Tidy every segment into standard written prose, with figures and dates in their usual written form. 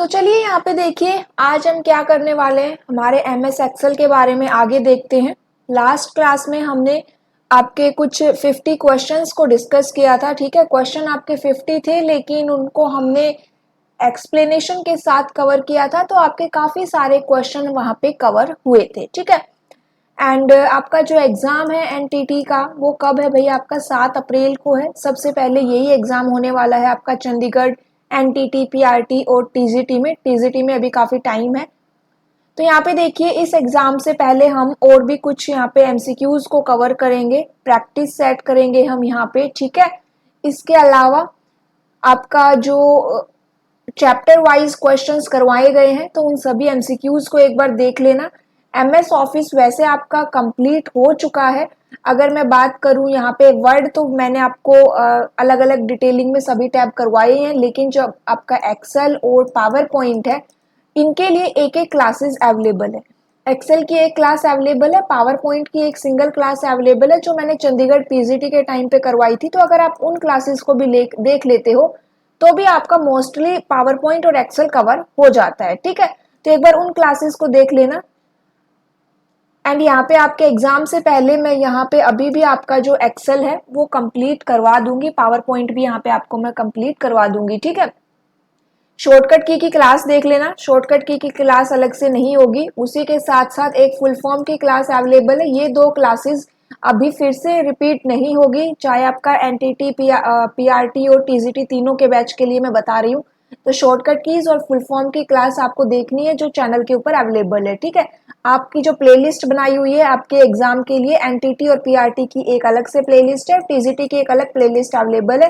तो चलिए यहाँ पे देखिए आज हम क्या करने वाले हैं। हमारे एमएस एक्सेल के बारे में आगे देखते हैं। लास्ट क्लास में हमने आपके कुछ 50 क्वेश्चंस को डिस्कस किया था। ठीक है, क्वेश्चन आपके 50 थे लेकिन उनको हमने एक्सप्लेनेशन के साथ कवर किया था, तो आपके काफ़ी सारे क्वेश्चन वहाँ पे कवर हुए थे। ठीक है, एंड आपका जो एग्ज़ाम है एनटीटी का वो कब है भैया? आपका 7 अप्रैल को है। सबसे पहले यही एग्ज़ाम होने वाला है आपका चंडीगढ़ एनटीटी, पीआरटी और टीजीटी में। टीजीटी में अभी काफ़ी टाइम है। तो यहाँ पे देखिए इस एग्ज़ाम से पहले हम और भी कुछ यहाँ पे एमसीक्यूज़ को कवर करेंगे, प्रैक्टिस सेट करेंगे हम यहाँ पे। ठीक है, इसके अलावा आपका जो चैप्टर वाइज क्वेश्चंस करवाए गए हैं तो उन सभी एमसीक्यूज को एक बार देख लेना। एमएस ऑफिस वैसे आपका कंप्लीट हो चुका है। अगर मैं बात करूं यहाँ पे वर्ड, तो मैंने आपको अलग अलग डिटेलिंग में सभी टैब करवाए हैं, लेकिन जो आपका एक्सेल और पावर पॉइंट है इनके लिए एक एक क्लासेस अवेलेबल है। एक्सेल की एक क्लास अवेलेबल है, पावर पॉइंट की एक सिंगल क्लास अवेलेबल है जो मैंने चंडीगढ़ पीजीटी के टाइम पे करवाई थी। तो अगर आप उन क्लासेस को भी देख लेते हो तो भी आपका मोस्टली पावर पॉइंट और एक्सेल कवर हो जाता है। ठीक है, तो एक बार उन क्लासेस को देख लेना। एंड यहाँ पे आपके एग्जाम से पहले मैं यहाँ पे अभी भी आपका जो एक्सेल है वो कंप्लीट करवा दूंगी, पावर पॉइंट भी यहाँ पे आपको मैं कंप्लीट करवा दूंगी। ठीक है, शॉर्टकट की क्लास देख लेना। शॉर्टकट की क्लास अलग से नहीं होगी, उसी के साथ साथ एक फुल फॉर्म की क्लास अवेलेबल है। ये दो क्लासेस अभी फिर से रिपीट नहीं होगी, चाहे आपका एनटीटी, पीआरटी और टीजीटी तीनों के बैच के लिए मैं बता रही हूँ। तो शॉर्टकट कीज और फुल फॉर्म की क्लास आपको देखनी है जो चैनल के ऊपर अवेलेबल है। ठीक है, आपकी जो प्लेलिस्ट बनाई हुई है आपके एग्जाम के लिए, एनटीटी और पीआरटी की एक अलग से प्लेलिस्ट है, टीजीटी की एक अलग प्लेलिस्ट अवेलेबल है,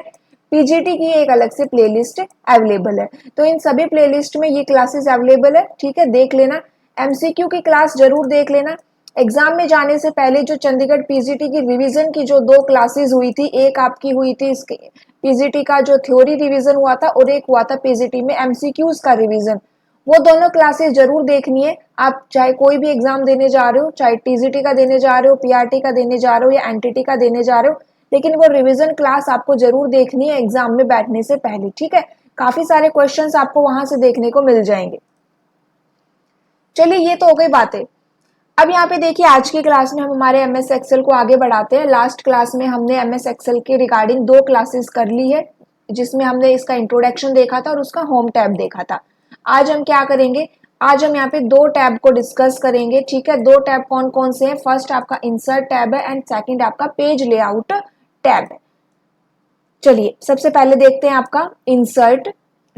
पीजीटी की एक अलग से प्लेलिस्ट अवेलेबल है। तो इन सभी प्लेलिस्ट में ये क्लासेस अवेलेबल है। ठीक है, देख लेना। एमसीक्यू की क्लास जरूर देख लेना। एग्जाम में जाने से पहले जो चंडीगढ़ पीजीटी की रिवीजन की जो दो क्लासेस हुई थी, एक आपकी हुई थी इसके पीजीटी का जो थ्योरी रिवीजन हुआ था और एक हुआ था पीजीटी में एमसीक्यूज का रिवीजन, वो दोनों क्लासेस जरूर देखनी है। आप चाहे कोई भी एग्जाम देने जा रहे हो, चाहे टीजीटी का देने जा रहे हो, पीआरटी का देने जा रहे हो या एनटीटी का देने जा रहे हो, लेकिन वो रिवीजन क्लास आपको जरूर देखनी है एग्जाम में बैठने से पहले। ठीक है, काफी सारे क्वेश्चंस आपको वहां से देखने को मिल जाएंगे। चलिए ये तो हो गई बातें। अब यहाँ पे देखिए आज की क्लास में हम हमारे एमएस एक्सेल को आगे बढ़ाते हैं। लास्ट क्लास में हमने एमएस एक्सेल के रिगार्डिंग दो क्लासेस कर ली है, जिसमें हमने इसका इंट्रोडक्शन देखा था और उसका होम टैब देखा था। आज हम क्या करेंगे, आज हम यहाँ पे दो टैब को डिस्कस करेंगे। ठीक है, दो टैब कौन कौन से हैं? फर्स्ट आपका इंसर्ट टैब है एंड सेकंड आपका पेज लेआउट टैब है। चलिए सबसे पहले देखते हैं आपका इंसर्ट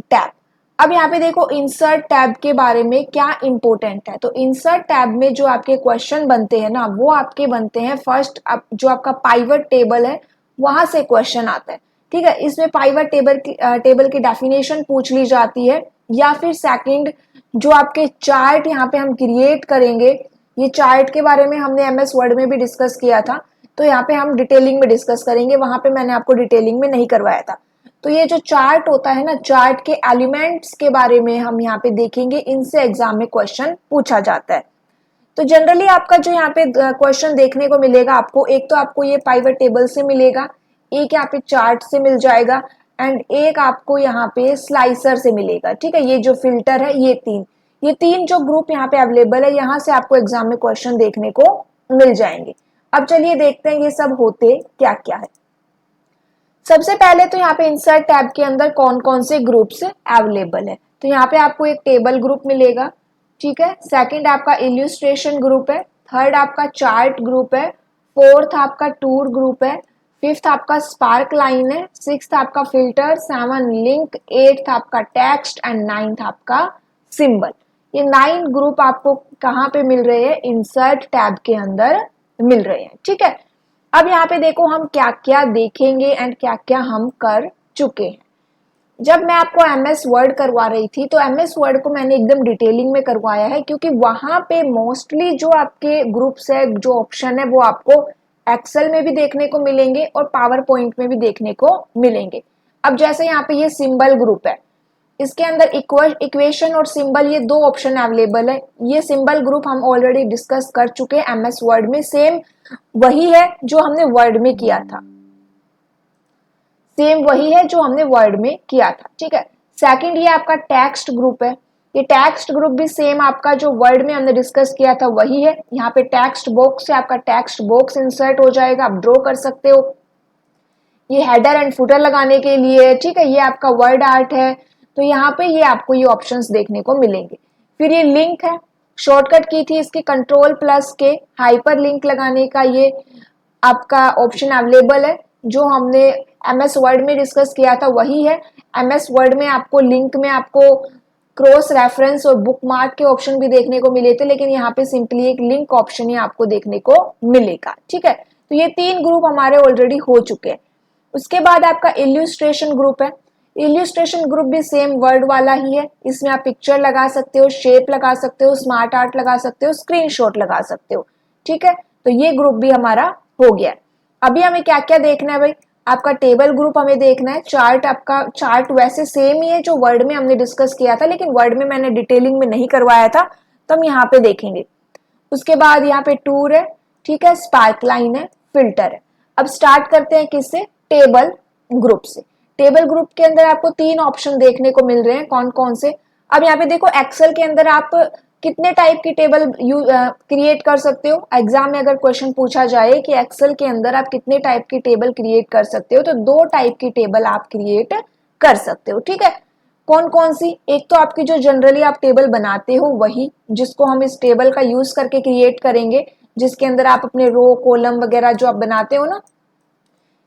टैब। अब यहाँ पे देखो इंसर्ट टैब के बारे में क्या इंपॉर्टेंट है। तो इंसर्ट टैब में जो आपके क्वेश्चन बनते हैं ना, वो आपके बनते हैं फर्स्ट जो आपका पाइवट टेबल है वहां से क्वेश्चन आता है। ठीक है, इसमें पाइवट टेबल की डेफिनेशन पूछ ली जाती है, या फिर सेकंड जो आपके चार्ट यहाँ पे हम क्रिएट करेंगे। ये चार्ट के बारे में हमने एमएस वर्ड में भी डिस्कस किया था, तो यहाँ पे हम डिटेलिंग में डिस्कस करेंगे, वहां पे मैंने आपको डिटेलिंग में नहीं करवाया था। तो ये जो चार्ट होता है ना, चार्ट के एलिमेंट्स के बारे में हम यहाँ पे देखेंगे, इनसे एग्जाम में क्वेश्चन पूछा जाता है। तो जनरली आपका जो यहाँ पे क्वेश्चन देखने को मिलेगा आपको, एक तो आपको ये पाइवट टेबल से मिलेगा, एक यहाँ पे चार्ट से मिल जाएगा एंड एक आपको यहाँ पे स्लाइसर से मिलेगा। ठीक है, ये जो फिल्टर है ये तीन जो ग्रुप यहाँ पे अवेलेबल है, यहाँ से आपको एग्जाम में क्वेश्चन देखने को मिल जाएंगे। अब चलिए देखते हैं ये सब होते क्या क्या है। सबसे पहले तो यहाँ पे इंसर्ट टैब के अंदर कौन कौन से ग्रुप्स अवेलेबल है। तो यहाँ पे आपको एक टेबल ग्रुप मिलेगा। ठीक है, सेकंड आपका इल्यूस्ट्रेशन ग्रुप है, थर्ड आपका चार्ट ग्रुप है, फोर्थ आपका टूर ग्रुप है, फिफ्थ आपका स्पार्क लाइन है, सिक्स्थ आपका फिल्टर, सेवन लिंक, एट्थ आपका टेक्स्ट एंड नाइन्थ आपका सिंबल। ये 9 ग्रुप आपको कहाँ पे मिल रहे हैं? इंसर्ट टैब के अंदर मिल रहे हैं। ठीक है, अब यहाँ पे देखो हम क्या क्या देखेंगे एंड क्या क्या हम कर चुके हैं। जब मैं आपको एमएस वर्ड करवा रही थी तो एमएस वर्ड को मैंने एकदम डिटेलिंग में करवाया है, क्योंकि वहां पे मोस्टली जो आपके ग्रुप्स है, जो ऑप्शन है, वो आपको एक्सेल में भी देखने को मिलेंगे और पावर पॉइंट में भी देखने को मिलेंगे। अब जैसे यहाँ पे ये सिंबल ग्रुप है, इसके अंदर इक्वेशन और सिंबल ये दो ऑप्शन अवेलेबल है। ये सिंबल ग्रुप हम ऑलरेडी डिस्कस कर चुके हैं एमएस वर्ड में, सेम वही है जो हमने वर्ड में किया था, सेम वही है जो हमने वर्ड में किया था। ठीक है, सेकंड ये आपका टेक्स्ट ग्रुप है। ये टेक्स्ट ग्रुप भी सेम आपका जो वर्ड में हमने डिस्कस किया था वही है। यहाँ पे टेक्स्ट बॉक्स से आपका टेक्स्ट बॉक्स इंसर्ट हो जाएगा, आप ड्रॉ कर सकते हो। ये हेडर एंड फुटर लगाने के लिए, ठीक है। ये आपका वर्ड आर्ट है, तो यहाँ पे ये आपको ये ऑप्शंस देखने को मिलेंगे। फिर ये लिंक है, शॉर्टकट की थी इसकी कंट्रोल प्लस के, हाइपर लिंक लगाने का ये आपका ऑप्शन अवेलेबल है। जो हमने एमएस वर्ड में डिस्कस किया था वही है। एमएस वर्ड में आपको लिंक में आपको क्रॉस रेफरेंस और बुक मार्क के ऑप्शन भी देखने को मिले थे, लेकिन यहाँ पे सिंपली एक लिंक ऑप्शन ही आपको देखने को मिलेगा, ठीक है। तो ये 3 ग्रुप हमारे ऑलरेडी हो चुके हैं। उसके बाद आपका इल्यूस्ट्रेशन ग्रुप है। इल्यूस्ट्रेशन ग्रुप भी सेम वर्ड वाला ही है। इसमें आप पिक्चर लगा सकते हो, शेप लगा सकते हो, स्मार्ट आर्ट लगा सकते हो, स्क्रीनशॉट लगा सकते हो, ठीक है। तो ये ग्रुप भी हमारा हो गया। अभी हमें क्या क्या देखना है भाई, आपका टेबल ग्रुप हमें देखना है। चार्ट, आपका चार्ट वैसे सेम ही है जो वर्ड में हमने डिस्कस किया था, लेकिन वर्ड में मैंने डिटेलिंग में नहीं करवाया था, तो हम यहाँ पे देखेंगे। उसके बाद यहाँ पे टूर है, ठीक है, स्पार्क लाइन है, फिल्टर है। अब स्टार्ट करते हैं किससे, टेबल ग्रुप से। टेबल ग्रुप के अंदर आपको 3 ऑप्शन देखने को मिल रहे हैं, कौन कौन से। अब यहाँ पे देखो, एक्सेल के अंदर आप कितने टाइप की टेबल क्रिएट कर सकते हो। एग्जाम में अगर क्वेश्चन पूछा जाए कि एक्सेल के अंदर आप कितने टाइप की टेबल क्रिएट कर सकते हो, तो 2 टाइप की टेबल आप क्रिएट कर सकते हो, ठीक है। कौन कौन सी, एक तो आपकी जो जनरली आप टेबल बनाते हो वही, जिसको हम इस टेबल का यूज करके क्रिएट करेंगे, जिसके अंदर आप अपने रो कॉलम वगैरह जो आप बनाते हो ना,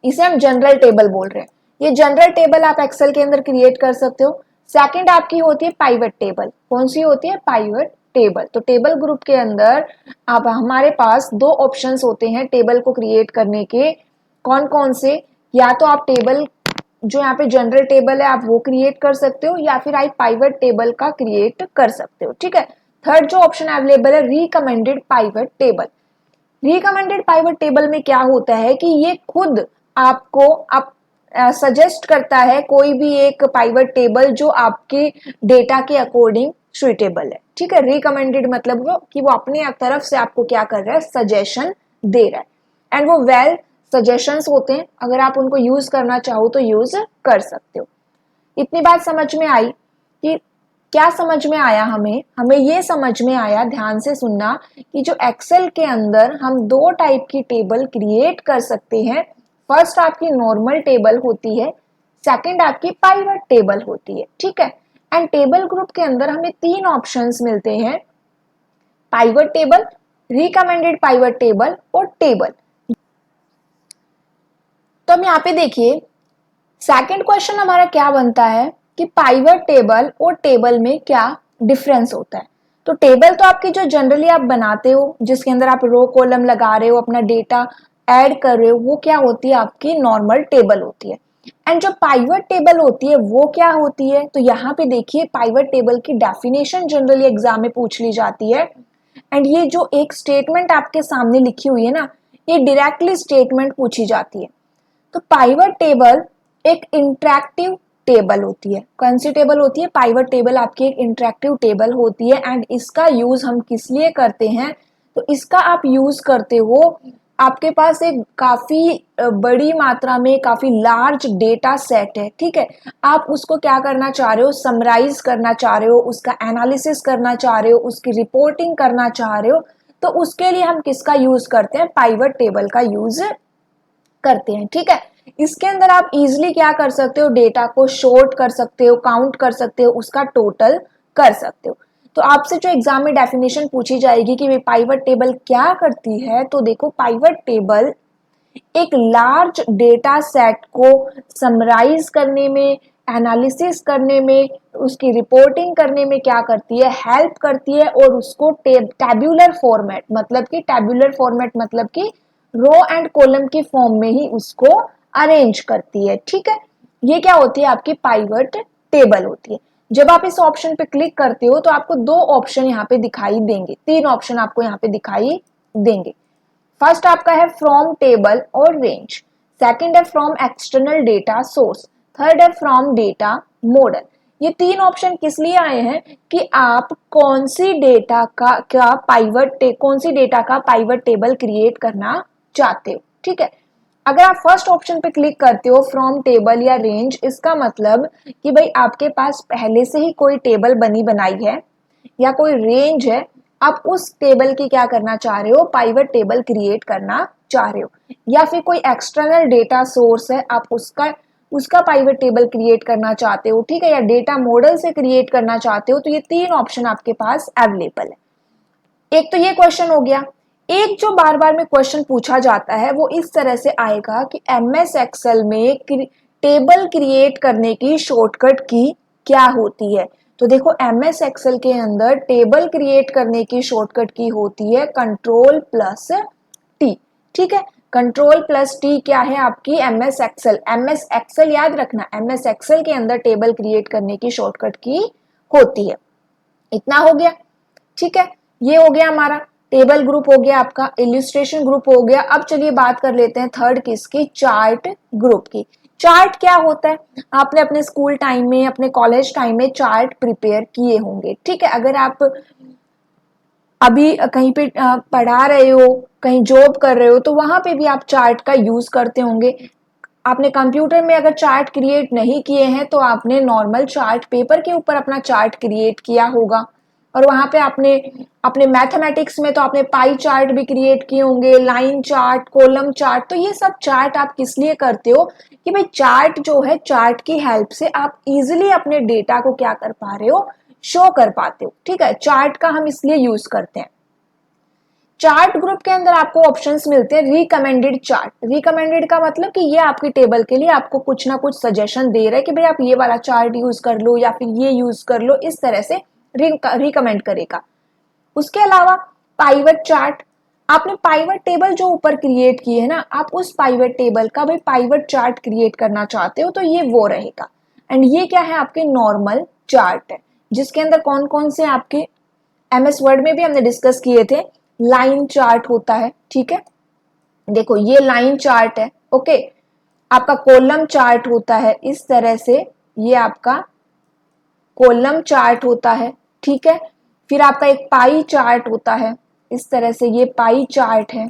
इसे हम जनरल टेबल बोल रहे हैं। ये जनरल टेबल आप एक्सेल के अंदर क्रिएट कर सकते हो। सेकंड आपकी होती है पाइवट टेबल। कौन सी होती है, पाइवट टेबल। तो टेबल ग्रुप के अंदर अब हमारे पास 2 ऑप्शंस होते हैं टेबल को क्रिएट करने के। कौन कौन से, या तो आप टेबल जो यहाँ पे जनरल टेबल है आप वो क्रिएट कर सकते हो, या फिर आप पाइवट टेबल का क्रिएट कर सकते हो, ठीक है। थर्ड जो ऑप्शन अवेलेबल है, recommended pivot table. Recommended pivot table में क्या होता है कि ये खुद आपको आप सजेस्ट करता है कोई भी एक पाइवट टेबल जो आपके डेटा के अकॉर्डिंग सुइटेबल है, ठीक है। रिकमेंडेड मतलब वो कि वो अपने तरफ से आपको क्या कर रहा है, सजेशन दे रहा है। एंड वो वेल सजेशंस होते हैं, अगर आप उनको यूज करना चाहो तो यूज कर सकते हो। इतनी बात समझ में आई कि क्या समझ में आया, हमें ये समझ में आया, ध्यान से सुनना, कि जो एक्सेल के अंदर हम 2 टाइप की टेबल क्रिएट कर सकते हैं। फर्स्ट आपकी नॉर्मल टेबल होती है, सेकंड आपकी पाइवट टेबल होती है, ठीक है। एंड टेबल ग्रुप के अंदर हमें 3 ऑप्शंस मिलते हैं, pivot table, recommended pivot table और टेबल। तो हम यहाँ पे देखिए, सेकंड क्वेश्चन हमारा क्या बनता है कि पाइवट टेबल और टेबल में क्या डिफरेंस होता है। तो टेबल तो आपकी जो जनरली आप बनाते हो, जिसके अंदर आप रो कॉलम लगा रहे हो, अपना डेटा ऐड कर रहे हो, वो क्या होती है, आपकी नॉर्मल टेबल होती है। एंड जो पाइवट टेबल होती है वो क्या होती है, तो यहाँ पे देखिए पाइवट टेबल की डेफिनेशन जनरली एग्जाम में पूछ ली जाती है। एंड ये जो एक स्टेटमेंट आपके सामने लिखी हुई है ना, ये डायरेक्टली स्टेटमेंट पूछी जाती है। तो पाइवट टेबल एक इंटरेक्टिव टेबल होती है। कौन सी टेबल होती है, पाइवट टेबल आपकी एक इंटरेक्टिव टेबल होती है। एंड इसका यूज हम किस लिए करते हैं, तो इसका आप यूज करते हो, आपके पास एक काफी बड़ी मात्रा में काफी लार्ज डेटा सेट है, ठीक है। आप उसको क्या करना चाह रहे हो, समराइज करना चाह रहे हो, उसका एनालिसिस करना चाह रहे हो, उसकी रिपोर्टिंग करना चाह रहे हो, तो उसके लिए हम किसका यूज करते हैं, पाइवट टेबल का यूज करते हैं, ठीक है। इसके अंदर आप इजीली क्या कर सकते हो, डेटा को शॉर्ट कर सकते हो, काउंट कर सकते हो, उसका टोटल कर सकते हो। तो आपसे जो एग्जाम में डेफिनेशन पूछी जाएगी कि पाइवट टेबल क्या करती है, तो देखो पाइवट टेबल एक लार्ज डेटा सेट को समराइज करने में, एनालिसिस करने में, उसकी रिपोर्टिंग करने में क्या करती है, हेल्प करती है। और उसको टैब्यूलर फॉर्मेट मतलब कि रो एंड कॉलम की फॉर्म में ही उसको अरेंज करती है, ठीक है। ये क्या होती है, आपकी पाइवट टेबल होती है। जब आप इस ऑप्शन पे क्लिक करते हो तो आपको 2 ऑप्शन यहाँ पे दिखाई देंगे, 3 ऑप्शन आपको यहाँ पे दिखाई देंगे। फर्स्ट आपका है फ्रॉम टेबल और रेंज, सेकंड है from external data source, third है फ्रॉम डेटा मॉडल। ये 3 ऑप्शन किस लिए आए हैं कि आप कौन सी डेटा का पाइवट टेबल क्रिएट करना चाहते हो, ठीक है। अगर आप फर्स्ट ऑप्शन पे क्लिक करते हो फ्रॉम टेबल या रेंज, इसका मतलब कि भाई आपके पास पहले से ही कोई टेबल बनी बनाई है या कोई रेंज है, आप उस टेबल की क्या करना चाह रहे हो, पाइवट टेबल क्रिएट करना चाह रहे हो, या फिर कोई एक्सटर्नल डेटा सोर्स है आप उसका उसका पाइवट टेबल क्रिएट करना चाहते हो, ठीक है, या डेटा मॉडल से क्रिएट करना चाहते हो। तो ये तीन ऑप्शन आपके पास अवेलेबल है। एक तो ये क्वेश्चन हो गया। एक जो बार बार में क्वेश्चन पूछा जाता है वो इस तरह से आएगा कि एमएस एक्सेल में टेबल क्रिएट करने की शॉर्टकट की क्या होती है। तो देखो एमएस एक्सेल के अंदर टेबल क्रिएट करने की शॉर्टकट की होती है कंट्रोल प्लस टी, ठीक है। कंट्रोल प्लस टी क्या है आपकी, एमएस एक्सेल याद रखना, एमएस एक्सेल के अंदर टेबल क्रिएट करने की शॉर्टकट की होती है। इतना हो गया, ठीक है। ये हो गया हमारा टेबल ग्रुप, हो गया आपका इलिस्ट्रेशन ग्रुप हो गया। अब चलिए बात कर लेते हैं थर्ड किसकी, चार्ट ग्रुप की। चार्ट क्या होता है, आपने अपने स्कूल टाइम में, अपने कॉलेज टाइम में चार्ट प्रिपेयर किए होंगे, ठीक है। अगर आप अभी कहीं पे पढ़ा रहे हो, कहीं जॉब कर रहे हो, तो वहां पे भी आप चार्ट का यूज करते होंगे। आपने कंप्यूटर में अगर चार्ट क्रिएट नहीं किए हैं तो आपने नॉर्मल चार्ट पेपर के ऊपर अपना चार्ट क्रिएट किया होगा। और वहां पे आपने अपने मैथमेटिक्स में तो आपने पाई चार्ट भी क्रिएट किए होंगे, लाइन चार्ट, कॉलम चार्ट। तो ये सब चार्ट आप किस लिए करते हो कि भाई चार्ट जो है, चार्ट की हेल्प से आप इजिली अपने डेटा को क्या कर पा रहे हो, शो कर पाते हो, ठीक है। चार्ट का हम इसलिए यूज करते हैं। चार्ट ग्रुप के अंदर आपको ऑप्शंस मिलते हैं रिकमेंडेड चार्ट। रिकमेंडेड का मतलब कि ये आपकी टेबल के लिए आपको कुछ ना कुछ सजेशन दे रहा है कि भाई आप ये वाला चार्ट यूज कर लो या फिर ये यूज कर लो, इस तरह से रिकमेंड करेगा। उसके अलावा पाइवट चार्ट, आपने पाइवट टेबल जो ऊपर क्रिएट की है ना, आप उस पाइवट टेबल का भाई पाइवट चार्ट क्रिएट करना चाहते हो तो ये वो रहेगा। एंड ये क्या है, आपके नॉर्मल चार्ट है जिसके अंदर कौन कौन से आपके एमएस वर्ड में भी हमने डिस्कस किए थे, लाइन चार्ट होता है, ठीक है। देखो ये लाइन चार्ट है, ओके। आपका कॉलम चार्ट होता है इस तरह से, ये आपका कॉलम चार्ट होता है, ठीक है। फिर आपका एक पाई चार्ट होता है इस तरह से, ये पाई चार्ट है।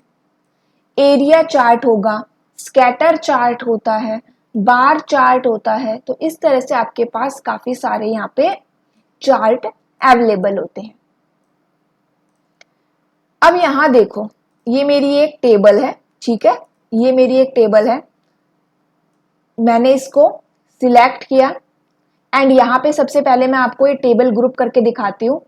एरिया चार्ट होगा, स्कैटर चार्ट होता है, बार चार्ट होता है। तो इस तरह से आपके पास काफी सारे यहाँ पे चार्ट अवेलेबल होते हैं। अब यहां देखो, ये मेरी एक टेबल है, ठीक है, ये मेरी एक टेबल है। मैंने इसको सिलेक्ट किया एंड यहाँ पे सबसे पहले मैं आपको ये टेबल ग्रुप करके दिखाती हूँ।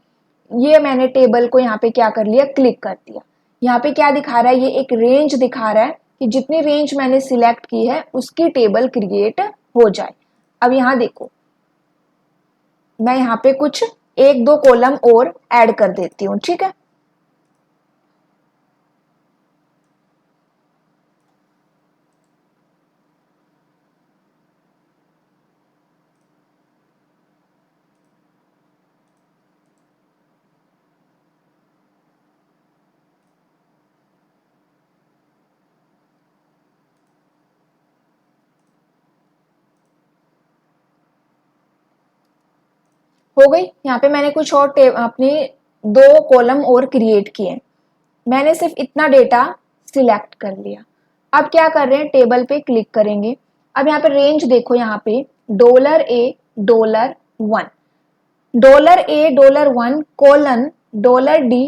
ये मैंने टेबल को यहाँ पे क्या कर लिया, क्लिक कर दिया। यहाँ पे क्या दिखा रहा है, ये एक रेंज दिखा रहा है कि जितनी रेंज मैंने सिलेक्ट की है उसकी टेबल क्रिएट हो जाए। अब यहाँ देखो, मैं यहाँ पे कुछ एक दो कॉलम और ऐड कर देती हूँ, ठीक है। हो गई, यहाँ पे मैंने कुछ और अपने दो कॉलम और क्रिएट किए। मैंने सिर्फ इतना डेटा सिलेक्ट कर लिया। अब क्या कर रहे हैं, टेबल पे क्लिक करेंगे। अब यहाँ पे रेंज देखो, यहाँ पे $A $1, $A $1 कोलन $D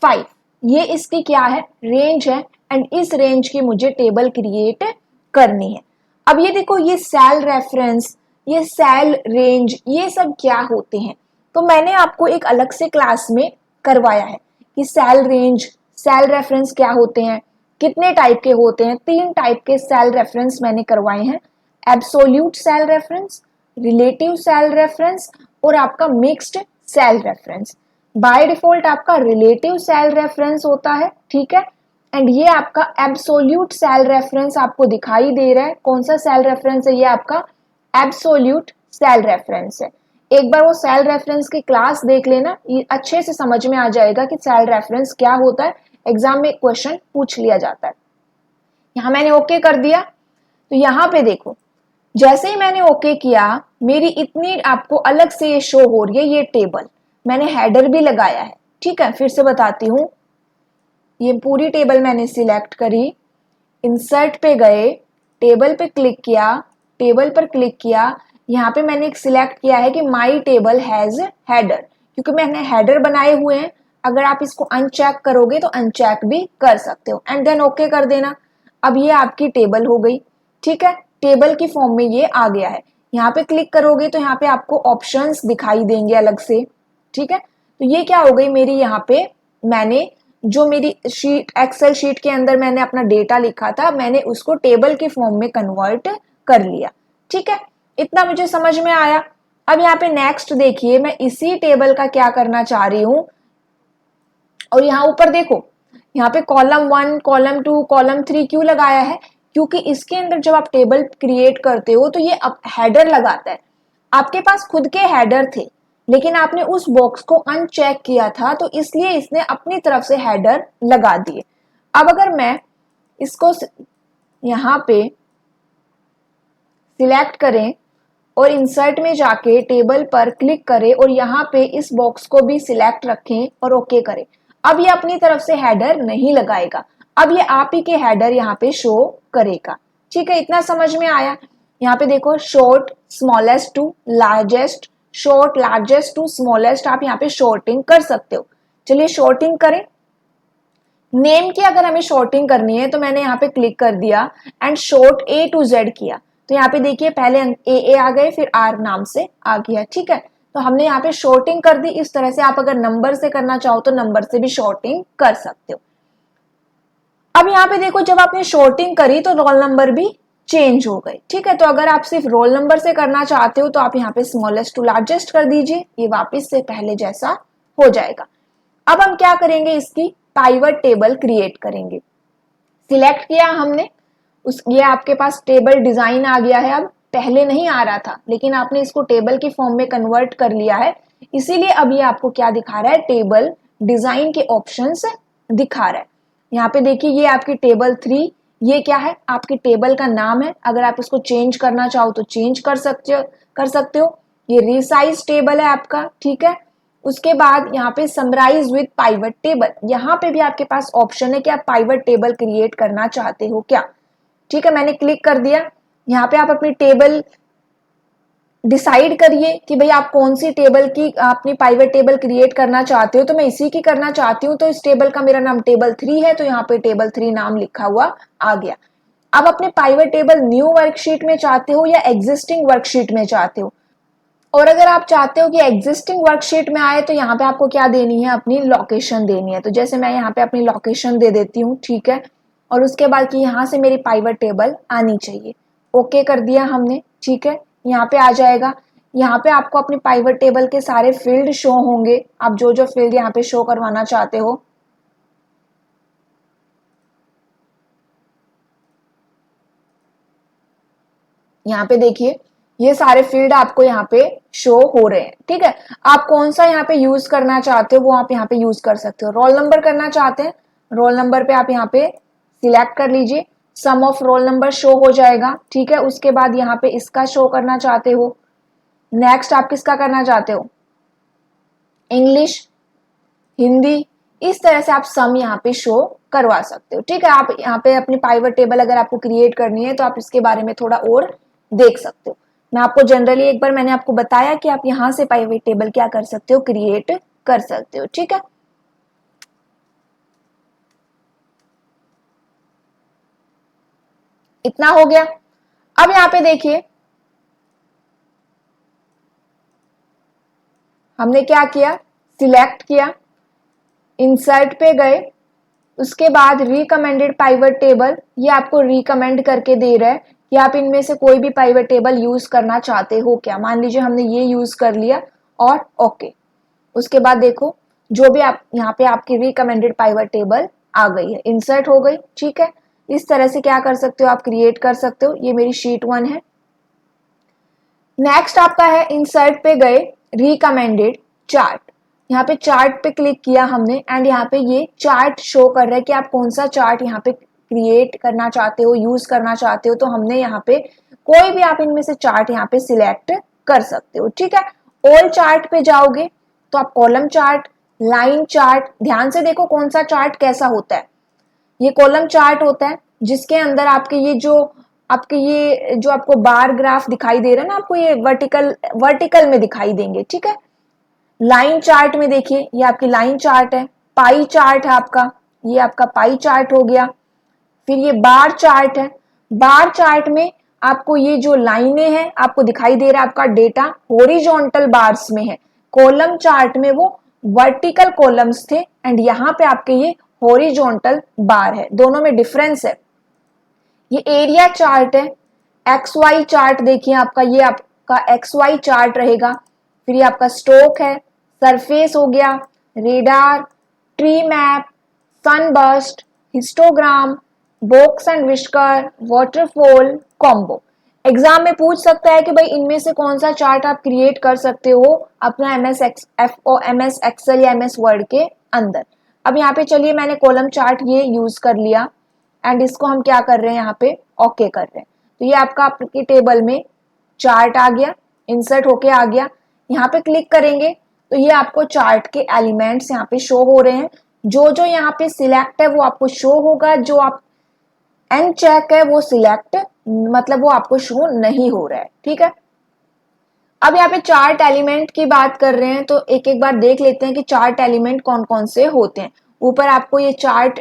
$5, ये इसकी क्या है, रेंज है। एंड इस रेंज की मुझे टेबल क्रिएट करनी है। अब ये देखो, ये सेल रेफरेंस, ये सेल रेंज, ये सब क्या होते हैं, तो मैंने आपको एक अलग से क्लास में करवाया है कि सेल रेंज, सेल रेफरेंस क्या होते हैं, कितने टाइप के होते हैं। 3 टाइप के सेल रेफरेंस मैंने करवाए हैं, absolute cell reference, relative cell reference और आपका mixed cell reference. By default आपका रिलेटिव सेल रेफरेंस होता है, ठीक है। एंड ये आपका एब्सोल्यूट सेल रेफरेंस आपको दिखाई दे रहा है। कौन सा सेल रेफरेंस है, ये आपका एब्सोल्यूट सेल रेफरेंस है। एक बार वो सेल रेफरेंस की क्लास देख लेना, ये अच्छे से समझ में आ जाएगा कि सेल रेफरेंस क्या होता है। एग्जाम में क्वेश्चन पूछ लिया जाता है। यहां मैंने ओके कर दिया, तो यहां पे देखो, जैसे ही मैंने ओके किया, मेरी इतनी आपको अलग से ये शो हो रही है, ये टेबल मैंने हेडर भी लगाया है, ठीक है। फिर से बताती हूँ, ये पूरी टेबल मैंने सिलेक्ट करी, इंसर्ट पे गए, टेबल पे क्लिक किया, टेबल पर क्लिक किया, यहाँ पे मैंने एक सिलेक्ट किया है कि माई टेबल हैज हेडर, क्योंकि मैंने हेडर बनाए हुए हैं। अगर आप इसको अनचेक करोगे तो अनचेक भी कर सकते हो, एंड देन ओके कर देना। अब ये आपकी टेबल हो गई, ठीक है, टेबल की फॉर्म में ये आ गया है। यहाँ पे क्लिक करोगे तो यहाँ पे आपको ऑप्शंस दिखाई देंगे अलग से, ठीक है। तो ये क्या हो गई मेरी, यहाँ पे मैंने जो मेरी शीट, एक्सेल शीट के अंदर मैंने अपना डेटा लिखा था, मैंने उसको टेबल के फॉर्म में कन्वर्ट कर लिया, ठीक है। इतना मुझे समझ में आया। अब यहाँ पे नेक्स्ट देखिए, मैं इसी टेबल का क्या करना चाह रही हूं, और यहाँ ऊपर देखो, यहाँ पे कॉलम 1, कॉलम 2, कॉलम 3 क्यों लगाया है, क्योंकि इसके अंदर जब आप टेबल क्रिएट करते हो तो ये हेडर लगाता है। आपके पास खुद के हेडर थे, लेकिन आपने उस बॉक्स को अनचेक किया था, तो इसलिए इसने अपनी तरफ से हेडर लगा दिए। अब अगर मैं इसको यहाँ पे सिलेक्ट करें और इंसर्ट में जाके टेबल पर क्लिक करें और यहाँ पे इस बॉक्स को भी सिलेक्ट रखें और ओके करें, अब ये अपनी तरफ से हेडर नहीं लगाएगा, अब ये आप ही के हेडर यहाँ पे शो करेगा, ठीक है। इतना समझ में आया। यहाँ पे देखो, sort smallest to largest, sort largest to smallest, आप यहाँ पे शॉर्टिंग कर सकते हो। चलिए शॉर्टिंग करें। नेम की अगर हमें शॉर्टिंग करनी है तो मैंने यहाँ पे क्लिक कर दिया and short A to Z किया, तो यहाँ पे देखिए पहले ए आ गए, फिर आर नाम से आ गया, ठीक है। तो हमने यहाँ पे शॉर्टिंग कर दी। इस तरह से आप अगर नंबर से करना चाहो तो नंबर से भी शॉर्टिंग कर सकते हो। अब यहाँ पे देखो, जब आपने शॉर्टिंग करी तो रोल नंबर भी चेंज हो गए, ठीक है। तो अगर आप सिर्फ रोल नंबर से करना चाहते हो तो आप यहाँ पे स्मॉलेस्ट टू लार्जेस्ट कर दीजिए, ये वापस से पहले जैसा हो जाएगा। अब हम क्या करेंगे, इसकी पाइवट टेबल क्रिएट करेंगे। सिलेक्ट किया हमने, ये आपके पास टेबल डिजाइन आ गया है। अब पहले नहीं आ रहा था, लेकिन आपने इसको टेबल की फॉर्म में कन्वर्ट कर लिया है, इसीलिए अब ये आपको क्या दिखा रहा है, टेबल डिजाइन के ऑप्शंस दिखा रहा है। यहाँ पे देखिए, ये आपकी टेबल 3, ये क्या है, आपकी टेबल का नाम है। अगर आप इसको चेंज करना चाहो तो चेंज कर सकते हो। ये रिसाइज टेबल है आपका, ठीक है। उसके बाद यहाँ पे समराइज विद पाइवट टेबल, यहाँ पे भी आपके पास ऑप्शन है कि आप पाइवट टेबल क्रिएट करना चाहते हो क्या, ठीक है। मैंने क्लिक कर दिया। यहाँ पे आप अपनी टेबल डिसाइड करिए कि भाई आप कौन सी टेबल की अपनी पाइवट टेबल क्रिएट करना चाहते हो। तो मैं इसी की करना चाहती हूँ, तो इस टेबल का मेरा नाम टेबल 3 है, तो यहाँ पे टेबल 3 नाम लिखा हुआ आ गया। अब अपने पाइवट टेबल न्यू वर्कशीट में चाहते हो या एग्जिस्टिंग वर्कशीट में चाहते हो, और अगर आप चाहते हो कि एग्जिस्टिंग वर्कशीट में आए तो यहाँ पे आपको क्या देनी है, अपनी लोकेशन देनी है। तो जैसे मैं यहाँ पे अपनी लोकेशन दे देती हूँ, ठीक है, और उसके बाद कि यहाँ से मेरी पाइवट टेबल आनी चाहिए, ओके कर दिया हमने, ठीक है। यहाँ पे आ जाएगा। यहाँ पे आपको अपनी पाइवट टेबल के सारे फील्ड शो होंगे, आप जो जो फील्ड यहाँ पे शो करवाना चाहते हो। यहाँ पे देखिए, ये सारे फील्ड आपको यहाँ पे शो हो रहे हैं, ठीक है। आप कौन सा यहाँ पे यूज करना चाहते हो वो आप यहाँ पे यूज कर सकते हो। रोल नंबर करना चाहते हैं, रोल नंबर पे आप यहाँ पे सिलेक्ट कर लीजिए, सम ऑफ रोल नंबर शो हो जाएगा, ठीक है। उसके बाद यहाँ पे इसका शो करना चाहते हो। नेक्स्ट आप किसका करना चाहते हो, इंग्लिश, हिंदी, इस तरह से आप सम यहाँ पे शो करवा सकते हो, ठीक है। आप यहाँ पे अपनी पाइवट टेबल अगर आपको क्रिएट करनी है तो आप इसके बारे में थोड़ा और देख सकते हो। मैं आपको जनरली एक बार मैंने आपको बताया कि आप यहाँ से पाइवट टेबल क्या कर सकते हो, क्रिएट कर सकते हो, ठीक है। इतना हो गया। अब यहाँ पे देखिए, हमने क्या किया, सिलेक्ट किया, इंसर्ट पे गए, उसके बाद रिकमेंडेड पाइवट टेबल, ये आपको रिकमेंड करके दे रहा है कि आप इनमें से कोई भी पाइवट टेबल यूज करना चाहते हो क्या। मान लीजिए हमने ये यूज कर लिया और ओके। उसके बाद देखो, जो भी आप यहाँ पे आपकी रिकमेंडेड पाइवट टेबल आ गई है, इंसर्ट हो गई, ठीक है। इस तरह से क्या कर सकते हो, आप क्रिएट कर सकते हो। ये मेरी शीट 1 है। नेक्स्ट आपका है, इंसर्ट पे गए, रिकमेंडेड चार्ट, यहाँ पे चार्ट पे क्लिक किया हमने एंड यहाँ पे ये चार्ट शो कर रहा है कि आप कौन सा चार्ट यहाँ पे क्रिएट करना चाहते हो, यूज करना चाहते हो। तो हमने यहाँ पे कोई भी आप इनमें से चार्ट यहाँ पे सिलेक्ट कर सकते हो, ठीक है। ऑल चार्ट पे जाओगे तो आप कॉलम चार्ट, लाइन चार्ट, ध्यान से देखो कौन सा चार्ट कैसा होता है। ये कॉलम चार्ट होता है, जिसके अंदर आपके ये जो आपको बार ग्राफ दिखाई दे रहा है ना, आपको ये वर्टिकल में दिखाई देंगे, ठीक है। लाइन चार्ट में देखिए, ये आपकी लाइन चार्ट है। पाई चार्ट है आपका, ये आपका पाई चार्ट हो गया। फिर ये बार चार्ट है। बार चार्ट में आपको ये जो लाइनें हैं आपको दिखाई दे रहा है, आपका डेटा हॉरिजॉन्टल बार्स में है। कॉलम चार्ट में वो वर्टिकल कॉलम्स थे एंड यहाँ पे आपके ये हॉरिजॉन्टल बार है, दोनों में डिफरेंस है। ये एरिया चार्ट है। एक्स वाई चार्ट देखिए आपका, ये आपका एक्स वाई चार्ट रहेगा। फिर ये आपका स्टोक है, सरफेस हो गया, radar, tree map, sunburst, histogram, box and whisker, waterfall, combo. Exam में पूछ सकता है कि भाई इनमें से कौन सा चार्ट आप क्रिएट कर सकते हो अपना एमएस एक्सेल या एमएस वर्ड के अंदर। अब यहाँ पे चलिए मैंने कॉलम चार्ट ये यूज कर लिया एंड इसको हम क्या कर रहे हैं, यहाँ पे ओके कर रहे हैं। तो ये आपके टेबल में चार्ट आ गया, इंसर्ट होके आ गया। यहाँ पे क्लिक करेंगे तो ये आपको चार्ट के एलिमेंट्स यहाँ पे शो हो रहे हैं। जो जो यहाँ पे सिलेक्ट है वो आपको शो होगा, जो आप अनचेक है वो सिलेक्ट मतलब वो आपको शो नहीं हो रहा है, ठीक है। अब यहाँ पे चार्ट एलिमेंट की बात कर रहे हैं तो एक एक बार देख लेते हैं कि चार्ट एलिमेंट कौन कौन से होते हैं। ऊपर आपको ये चार्ट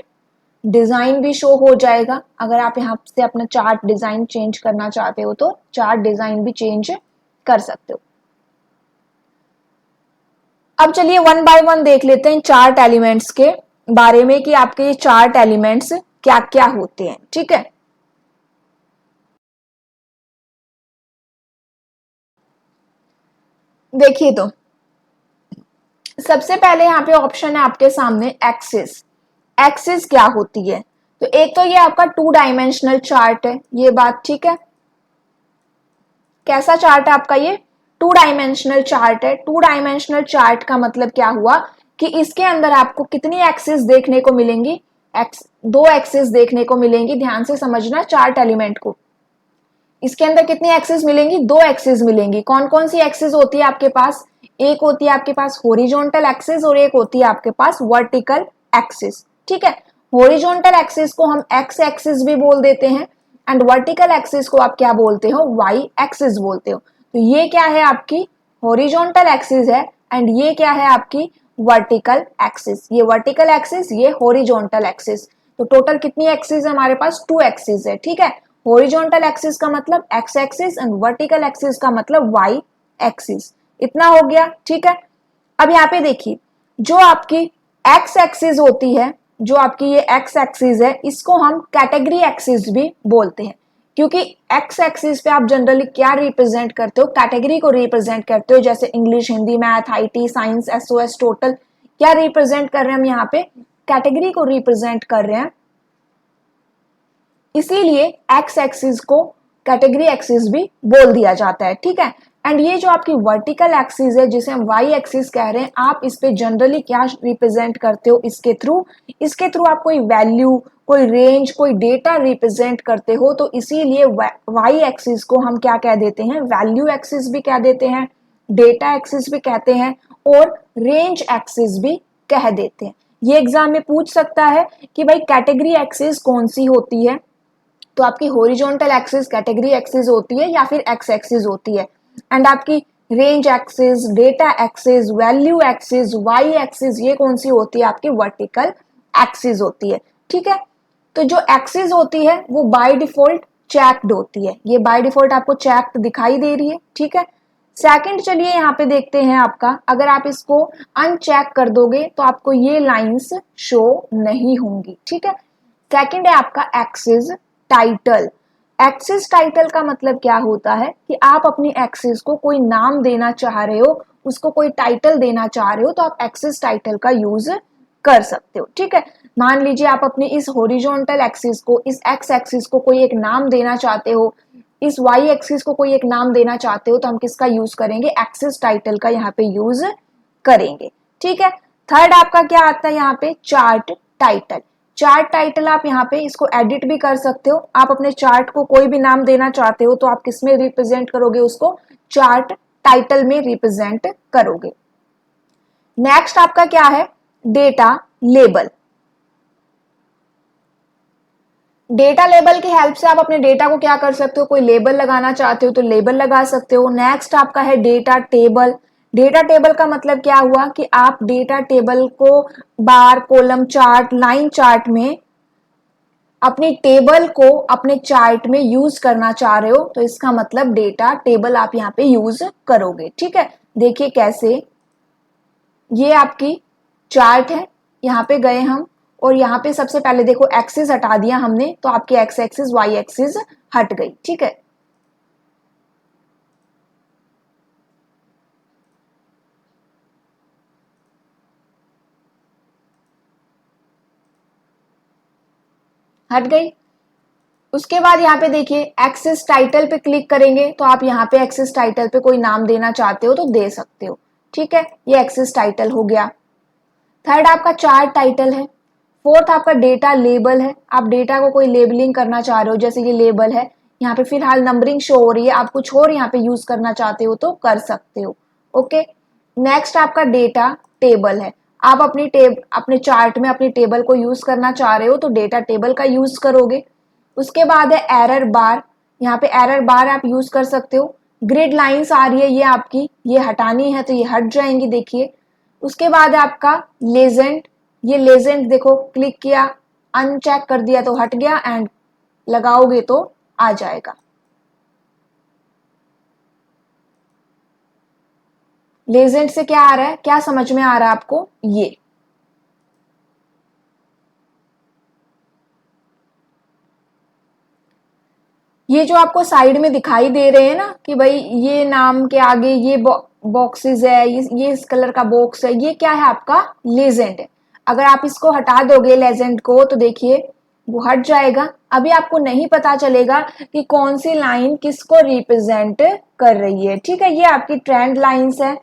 डिजाइन भी शो हो जाएगा। अगर आप यहाँ से अपना चार्ट डिजाइन चेंज करना चाहते हो तो चार्ट डिजाइन भी चेंज कर सकते हो। अब चलिए वन बाय वन देख लेते हैं चार्ट एलिमेंट्स के बारे में कि आपके ये चार्ट एलिमेंट्स क्या क्या होते हैं, ठीक है। देखिए तो सबसे पहले यहाँ पे ऑप्शन है आपके सामने एक्सिस। एक्सिस क्या होती है, तो एक तो ये आपका 2 डायमेंशनल चार्ट है, ये बात ठीक है। कैसा चार्ट है आपका ये 2 डायमेंशनल चार्ट है। 2 डायमेंशनल चार्ट का मतलब क्या हुआ कि इसके अंदर आपको कितनी एक्सिस देखने को मिलेंगी, दो एक्सिस देखने को मिलेंगी। ध्यान से समझना चार्ट एलिमेंट को, इसके अंदर कितनी एक्सिस मिलेंगी, 2 एक्सिस मिलेंगी। कौन कौन सी एक्सिस होती है आपके पास, एक होती है आपके पास हॉरिजॉन्टल एक्सिस और एक होती है आपके पास वर्टिकल एक्सिस, ठीक है। हॉरिजॉन्टल एक्सिस को हम एक्स एक्सिस भी बोल देते हैं एंड वर्टिकल एक्सिस को आप क्या बोलते हो, वाई एक्सिस बोलते हो। तो ये क्या है आपकी हॉरिजॉन्टल एक्सिस है एंड ये क्या है आपकी वर्टिकल एक्सिस। ये वर्टिकल एक्सिस, ये हॉरिजॉन्टल एक्सिस। तो टोटल कितनी एक्सिस है हमारे पास, 2 एक्सिस है, ठीक है। हॉरिजॉन्टल एक्सिस का मतलब x axis and vertical axis का मतलब वाई एक्सिस। इतना हो गया, ठीक है। अब यहाँ पे देखिए जो आपकी एक्स एक्सिस होती है, जो आपकी ये एक्स एक्सिस है, इसको हम कैटेगरी एक्सिस भी बोलते हैं, क्योंकि एक्स एक्सिस पे आप जनरली क्या रिप्रेजेंट करते हो, कैटेगरी को रिप्रेजेंट करते हो। जैसे English, Hindi, math, IT, science, SOS, total, क्या रिप्रेजेंट कर रहे हैं हम यहाँ पे, कैटेगरी को रिप्रेजेंट कर रहे हैं। इसीलिए एक्स एक्सिस को कैटेगरी एक्सिस भी बोल दिया जाता है, ठीक है। एंड ये जो आपकी वर्टिकल एक्सिस है जिसे हम वाई एक्सिस कह रहे हैं, आप इस पे जनरली क्या रिप्रेजेंट करते हो, इसके थ्रू आप कोई वैल्यू, कोई रेंज, कोई डेटा रिप्रेजेंट करते हो। तो इसीलिए वाई एक्सिस को हम क्या कह देते हैं, वैल्यू एक्सिस भी कह देते हैं, डेटा एक्सिस भी कहते हैं और रेंज एक्सिस भी कह देते हैं। ये एग्जाम में पूछ सकता है कि भाई कैटेगरी एक्सिस कौन सी होती है, तो आपकी हॉरिजॉन्टल एक्सिस कैटेगरी एक्सिस होती है या फिर एक्स एक्सिस होती है। एंड आपकी range axis, data axis, value axis, Y axis, ये कौन सी होती है, आपकी वर्टिकल एक्सिस होती है, ठीक है। तो जो एक्सिस होती है वो बाय डिफॉल्ट चेक्ड होती है, ये बाय डिफॉल्ट आपको चेक्ड दिखाई दे रही है, ठीक है। सेकंड चलिए यहाँ पे देखते हैं आपका, अगर आप इसको अनचेक कर दोगे तो आपको ये लाइंस शो नहीं होंगी, ठीक है। सेकंड है आपका एक्सिस टाइटल। एक्सिस टाइटल का मतलब क्या होता है कि आप अपनी एक्सिस को कोई नाम देना चाह रहे हो, उसको कोई टाइटल देना चाह रहे हो, तो आप एक्सिस टाइटल का यूज कर सकते हो, ठीक है। मान लीजिए आप अपनी इस हॉरिजॉन्टल एक्सिस को, इस एक्स एक्सिस को कोई एक नाम देना चाहते हो, इस वाई एक्सिस को कोई एक नाम देना चाहते हो, तो हम किसका यूज करेंगे, एक्सिस टाइटल का यहाँ पे यूज करेंगे, ठीक है। थर्ड आपका क्या आता है यहाँ पे, चार्ट टाइटल। चार्ट टाइटल आप यहाँ पे इसको एडिट भी कर सकते हो। आप अपने चार्ट को कोई भी नाम देना चाहते हो तो आप किस में रिप्रेजेंट करोगे, उसको चार्ट टाइटल में रिप्रेजेंट करोगे। नेक्स्ट आपका क्या है, डेटा लेबल। डेटा लेबल की हेल्प से आप अपने डेटा को क्या कर सकते हो, कोई लेबल लगाना चाहते हो तो लेबल लगा सकते हो। नेक्स्ट आपका है डेटा टेबल। डेटा टेबल का मतलब क्या हुआ कि आप डेटा टेबल को बार, कॉलम चार्ट, लाइन चार्ट में अपनी टेबल को अपने चार्ट में यूज करना चाह रहे हो, तो इसका मतलब डेटा टेबल आप यहाँ पे यूज करोगे। ठीक है, देखिए कैसे, ये आपकी चार्ट है, यहाँ पे गए हम और यहाँ पे सबसे पहले देखो एक्सिस हटा दिया हमने, तो आपकी एक्स एक्सिस वाई एक्सिस हट गई। ठीक है, हट गई। उसके बाद यहाँ पे देखिए एक्सेस टाइटल पे क्लिक करेंगे, तो आप यहाँ पे एक्सेस टाइटल पे कोई नाम देना चाहते हो तो दे सकते हो। ठीक है, ये एक्सेस टाइटल हो गया। थर्ड आपका चार्ट टाइटल है। फोर्थ आपका डेटा लेबल है, आप डेटा को कोई लेबलिंग करना चाह रहे हो, जैसे ये लेबल है, यहाँ पे फिलहाल नंबरिंग शो हो रही है, आप कुछ और यहाँ पे यूज करना चाहते हो तो कर सकते हो। ओके, नेक्स्ट आपका डेटा टेबल है, आप अपने चार्ट में अपनी टेबल को यूज करना चाह रहे हो तो डेटा टेबल का यूज करोगे। उसके बाद है एरर बार, यहाँ पे एरर बार आप यूज कर सकते हो। ग्रिड लाइंस आ रही है ये आपकी, ये हटानी है तो ये हट जाएंगी, देखिए। उसके बाद है आपका लेजेंड, ये लेजेंड देखो, क्लिक किया, अनचेक कर दिया तो हट गया, एंड लगाओगे तो आ जाएगा। लेजेंड से क्या आ रहा है, क्या समझ में आ रहा है आपको, ये जो आपको साइड में दिखाई दे रहे हैं ना कि भाई ये नाम के आगे ये बॉक्सेस है, ये इस कलर का बॉक्स है, ये क्या है, आपका लेजेंड है। अगर आप इसको हटा दोगे लेजेंड को तो देखिए वो हट जाएगा। अभी आपको नहीं पता चलेगा कि कौन सी लाइन किसको रिप्रेजेंट कर रही है। ठीक है, ये आपकी ट्रेंड लाइंस है,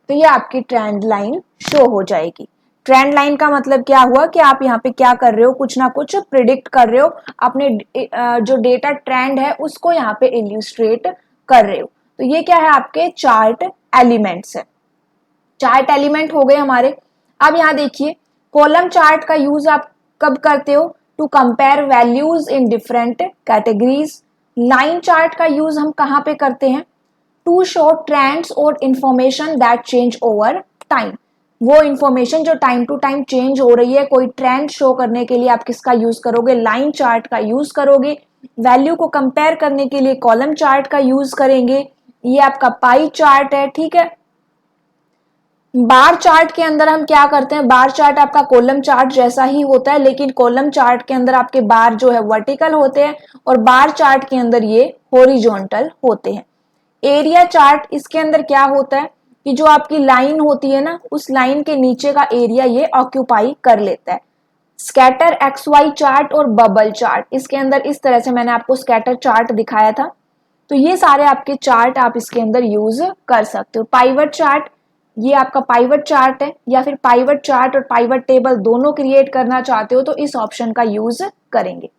तो ये आपकी ट्रेंड लाइन शो हो जाएगी। ट्रेंड लाइन का मतलब क्या हुआ कि आप यहाँ पे क्या कर रहे हो, कुछ ना कुछ प्रिडिक्ट कर रहे हो, अपने जो डेटा ट्रेंड है उसको यहाँ पे इल्यूस्ट्रेट कर रहे हो। तो ये क्या है, आपके चार्ट एलिमेंट्स है। चार्ट एलिमेंट हो गए हमारे। अब यहाँ देखिए कॉलम चार्ट का यूज आप कब करते हो, to compare values in different categories. Line chart का यूज हम कहाँ पे करते हैं, टू शो ट्रेंड्स और information that change over time. वो इंफॉर्मेशन जो टाइम टू टाइम चेंज हो रही है, कोई ट्रेंड शो करने के लिए आप किसका यूज करोगे, लाइन चार्ट का यूज करोगे। वैल्यू को कंपेयर करने के लिए कॉलम चार्ट का यूज करेंगे। ये आपका पाई चार्ट है। ठीक है, बार चार्ट के अंदर हम क्या करते हैं, बार चार्ट आपका कॉलम चार्ट जैसा ही होता है, लेकिन कॉलम चार्ट के अंदर आपके बार जो है वर्टिकल होते हैं और बार चार्ट के अंदर ये हॉरिजॉन्टल होते हैं। एरिया चार्ट, इसके अंदर क्या होता है कि जो आपकी लाइन होती है ना, उस लाइन के नीचे का एरिया ये ऑक्यूपाई कर लेता है। स्कैटर एक्स वाई चार्ट और बबल चार्ट, इसके अंदर इस तरह से मैंने आपको स्कैटर चार्ट दिखाया था, तो ये सारे आपके चार्ट आप इसके अंदर यूज कर सकते हो। पाइवट चार्ट, ये आपका पाइवट चार्ट है, या फिर पाइवट चार्ट और पाइवट टेबल दोनों क्रिएट करना चाहते हो तो इस ऑप्शन का यूज करेंगे।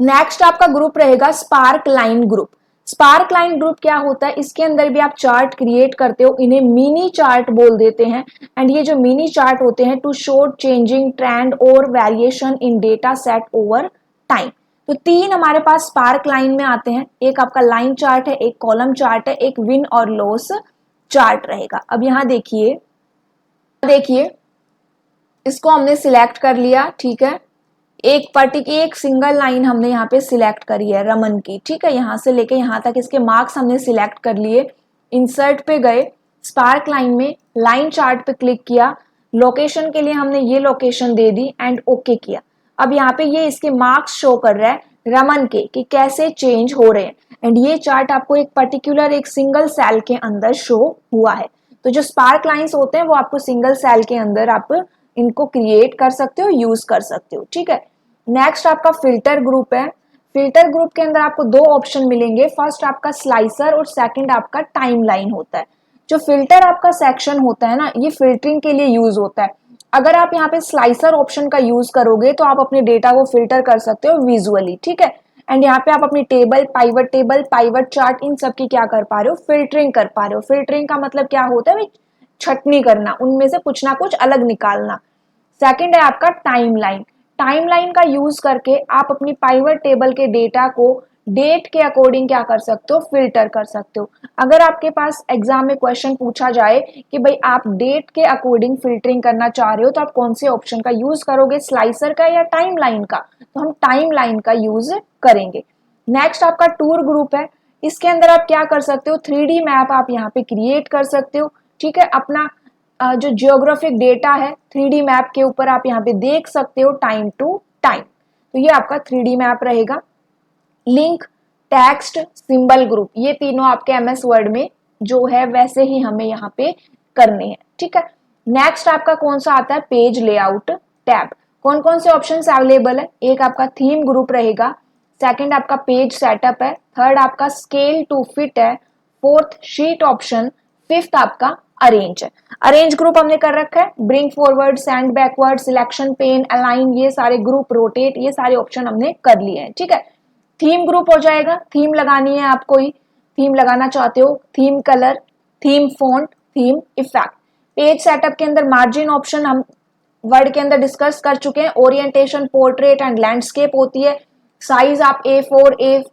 नेक्स्ट आपका ग्रुप रहेगा spark line group. Spark line group क्या होता है, इसके अंदर भी आप चार्ट क्रिएट करते हो, इन्हें मिनी चार्ट बोल देते हैं। एंड ये जो मिनी चार्ट होते हैं टू शो चेंजिंग ट्रेंड और variation in data set over time. तो तीन हमारे पास स्पार्क लाइन में आते हैं, एक आपका लाइन चार्ट है, एक कॉलम चार्ट है, एक विन और लॉस चार्ट रहेगा। अब यहाँ देखिए, देखिए इसको हमने सिलेक्ट कर लिया। ठीक है, एक सिंगल लाइन हमने यहाँ पे सिलेक्ट करी है रमन की। ठीक है, यहाँ से लेके यहाँ तक इसके मार्क्स हमने सिलेक्ट कर लिए। इंसर्ट पे गए, स्पार्क लाइन में लाइन चार्ट पे क्लिक किया, लोकेशन के लिए हमने ये location they the and okay किया। अब यहाँ पे ये इसके मार्क्स शो कर रहा है रमन के कि कैसे चेंज हो रहे हैं, एंड ये चार्ट आपको एक पर्टिकुलर एक सिंगल सेल के अंदर शो हुआ है। तो जो स्पार्क लाइंस होते हैं वो आपको सिंगल सेल के अंदर आप इनको क्रिएट कर सकते हो, यूज कर सकते हो। ठीक है, नेक्स्ट आपका फिल्टर ग्रुप है। फिल्टर ग्रुप के अंदर आपको दो ऑप्शन मिलेंगे, फर्स्ट आपका स्लाइसर और सेकंड आपका टाइमलाइन होता है। जो फिल्टर आपका सेक्शन होता है ना, ये फिल्टरिंग के लिए यूज होता है। अगर आप यहाँ पे स्लाइसर ऑप्शन का यूज करोगे तो आप अपने डेटा को फिल्टर कर सकते हो विजुअली। ठीक है, एंड यहाँ पे आप अपनी टेबल, पाइवट चार्ट, इन सब की क्या कर पा रहे हो, फिल्टरिंग कर पा रहे हो। फिल्टरिंग का मतलब क्या होता है, छटनी करना, उनमें से कुछ ना कुछ अलग निकालना। सेकंड है आपका टाइमलाइन। टाइमलाइन का यूज करके आप अपनी पाइवट टेबल के डेटा को डेट के अकॉर्डिंग क्या कर सकते हो, फिल्टर कर सकते हो। अगर आपके पास एग्जाम में क्वेश्चन पूछा जाए कि भाई आप डेट के अकॉर्डिंग फिल्टरिंग करना चाह रहे हो तो आप कौन से ऑप्शन का यूज करोगे, स्लाइसर का या टाइमलाइन का, तो हम टाइमलाइन का यूज करेंगे। नेक्स्ट आपका टूर ग्रुप है। इसके अंदर आप क्या कर सकते हो, 3D मैप आप यहाँ पे क्रिएट कर सकते हो। ठीक है, अपना जो जियोग्राफिक डेटा है 3D मैप के ऊपर आप यहाँ पे देख सकते हो टाइम टू टाइम, तो ये आपका 3D मैप रहेगा। लिंक, टेक्स्ट, सिंबल ग्रुप, ये तीनों आपके MS वर्ड में जो है वैसे ही हमें यहाँ पे करने हैं। ठीक है, नेक्स्ट आपका कौन सा आता है, पेज लेआउट टैब। कौन कौन से ऑप्शंस अवेलेबल है, एक आपका थीम ग्रुप रहेगा, सेकंड आपका पेज सेटअप है, थर्ड आपका स्केल टू फिट है, फोर्थ शीट ऑप्शन, फिफ्थ आपका अरेंज है। अरेंज ग्रुप हमने कर रखा है, bring forward, send backward, selection pen, align, ये सारे ग्रुप, रोटेट, ये सारे ऑप्शन हमने कर लिए हैं। ठीक है, थीम ग्रुप हो जाएगा, थीम लगानी है आपको ही, थीम लगाना चाहते हो, theme colour, theme font, theme effect. Page setup के अंदर मार्जिन ऑप्शन हम वर्ड के अंदर डिस्कस कर चुके हैं, ओरिएंटेशन, पोर्ट्रेट एंड लैंडस्केप होती है। साइज आप A4,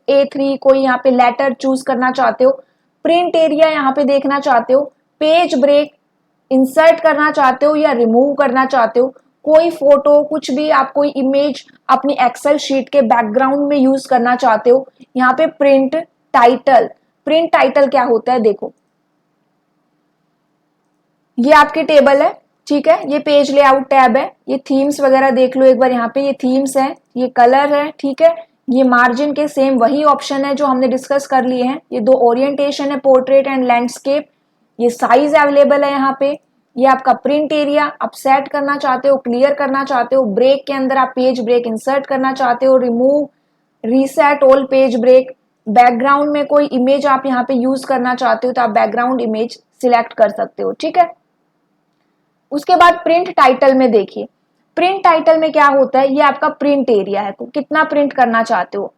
A3 कोई यहाँ पे लेटर चूज करना चाहते हो। प्रिंट एरिया यहाँ पे देखना चाहते हो। पेज ब्रेक इंसर्ट करना चाहते हो या रिमूव करना चाहते हो। कोई फोटो, कुछ भी आप कोई इमेज अपनी एक्सेल शीट के बैकग्राउंड में यूज करना चाहते हो। यहाँ पे प्रिंट टाइटल, प्रिंट टाइटल क्या होता है देखो, ये आपकी टेबल है। ठीक है, ये पेज लेआउट टैब है, ये थीम्स वगैरह देख लो एक बार, यहाँ पे ये थीम्स है, ये कलर है। ठीक है, ये मार्जिन के सेम वही ऑप्शन है जो हमने डिस्कस कर लिए हैं। ये दो ओरिएंटेशन है, पोर्ट्रेट एंड लैंडस्केप। ये साइज अवेलेबल है यहाँ पे। ये आपका प्रिंट एरिया आप सेट करना चाहते हो, क्लियर करना चाहते हो। ब्रेक के अंदर आप पेज ब्रेक इंसर्ट करना चाहते हो, remove, reset all page break. Background में कोई इमेज आप यहाँ पे यूज करना चाहते हो तो आप बैकग्राउंड इमेज सिलेक्ट कर सकते हो। ठीक है, उसके बाद प्रिंट टाइटल में देखिए, प्रिंट टाइटल में क्या होता है, ये आपका प्रिंट एरिया है, कितना प्रिंट करना चाहते हो।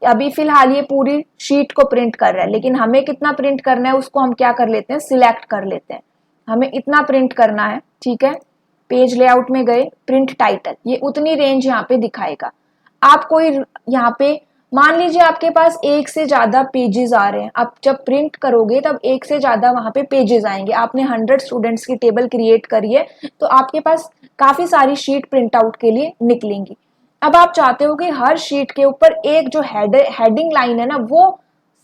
अभी फिलहाल ये पूरी शीट को प्रिंट कर रहा है, लेकिन हमें कितना प्रिंट करना है उसको हम क्या कर लेते हैं, सिलेक्ट कर लेते हैं। हमें इतना प्रिंट करना है। ठीक है, पेज लेआउट में गए, प्रिंट टाइटल, ये उतनी रेंज यहाँ पे दिखाएगा। आप कोई यहाँ पे मान लीजिए आपके पास एक से ज्यादा पेजेस आ रहे हैं, आप जब प्रिंट करोगे तब एक से ज्यादा वहां पे पेजेस आएंगे। आपने 100 स्टूडेंट्स की टेबल क्रिएट करी है तो आपके पास काफी सारी शीट प्रिंट आउट के लिए निकलेंगी। अब आप चाहते हो कि हर शीट के ऊपर एक जो हेडिंग लाइन है ना वो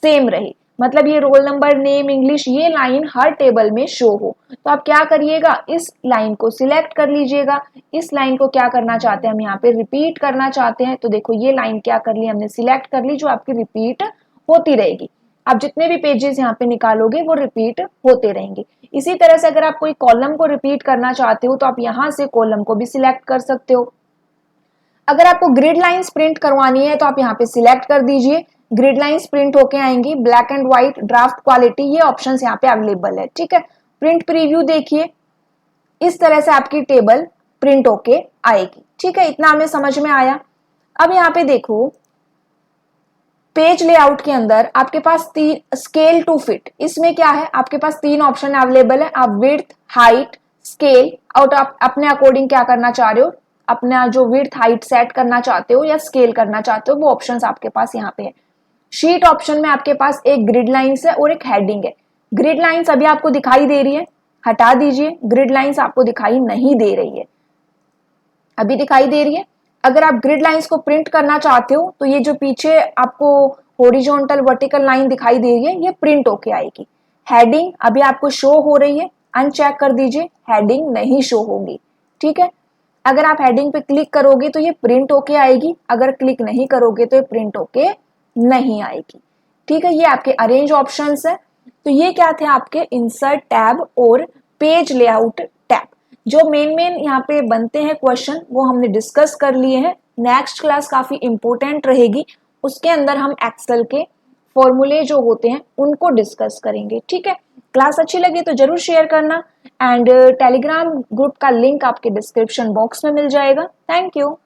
सेम रहे, मतलब ये रोल नंबर, नेम, इंग्लिश, ये लाइन हर टेबल में शो हो। तो आप क्या करिएगा, इस लाइन को सिलेक्ट कर लीजिएगा। इस लाइन को क्या करना चाहते हैं हम, यहाँ पे रिपीट करना चाहते हैं, तो देखो ये लाइन क्या कर ली हमने, सिलेक्ट कर ली, जो आपकी रिपीट होती रहेगी। आप जितने भी पेजेस यहाँ पे निकालोगे वो रिपीट होते रहेंगे। इसी तरह से अगर आप कोई कॉलम को रिपीट करना चाहते हो तो आप यहाँ से कॉलम को भी सिलेक्ट कर सकते हो। अगर आपको ग्रिड लाइंस प्रिंट करवानी है तो आप यहाँ पे सिलेक्ट कर दीजिए, ग्रिड लाइंस प्रिंट होके आएंगी। Black and white, draft quality, ये ऑप्शंस यहाँ पे अवेलेबल है। ठीक है, प्रिंट प्रीव्यू देखिए, इस तरह से आपकी टेबल प्रिंट होके आएगी। ठीक है, इतना हमें समझ में आया। अब यहाँ पे देखो, पेज लेआउट के अंदर आपके पास स्केल टू फिट, इसमें क्या है, आपके पास 3 ऑप्शन अवेलेबल है। आप विड्थ, हाइट, स्केल, और आप अपने अकॉर्डिंग क्या करना चाह रहे हो, अपना जो विड्थ हाइट सेट करना चाहते हो या स्केल करना चाहते हो वो ऑप्शंस आपके पास यहाँ पे है। शीट ऑप्शन में आपके पास एक ग्रिड लाइंस है और एक हेडिंग है। ग्रिड लाइंस अभी आपको दिखाई दे रही है, हटा दीजिए, ग्रिड लाइंस आपको दिखाई नहीं दे रही है, अभी दिखाई दे रही है। अगर आप ग्रिड लाइंस को प्रिंट करना चाहते हो तो ये जो पीछे आपको हॉरिजॉन्टल वर्टिकल लाइन दिखाई दे रही है ये प्रिंट होके आएगी। हेडिंग अभी आपको शो हो रही है, अनचेक कर दीजिए, हेडिंग नहीं शो होगी। ठीक है, अगर आप हेडिंग पे क्लिक करोगे तो ये प्रिंट होके आएगी, अगर क्लिक नहीं करोगे तो ये प्रिंट होके नहीं आएगी। ठीक है, ये आपके अरेंज ऑप्शंस है। तो ये क्या थे आपके इंसर्ट टैब और पेज लेआउट टैब। जो मेन यहाँ पे बनते हैं क्वेश्चन वो हमने डिस्कस कर लिए हैं। नेक्स्ट क्लास काफी इंपॉर्टेंट रहेगी, उसके अंदर हम एक्सेल के फॉर्मूले जो होते हैं उनको डिस्कस करेंगे। ठीक है, क्लास अच्छी लगी तो जरूर शेयर करना, एंड टेलीग्राम ग्रुप का लिंक आपके डिस्क्रिप्शन बॉक्स में मिल जाएगा। Thank you.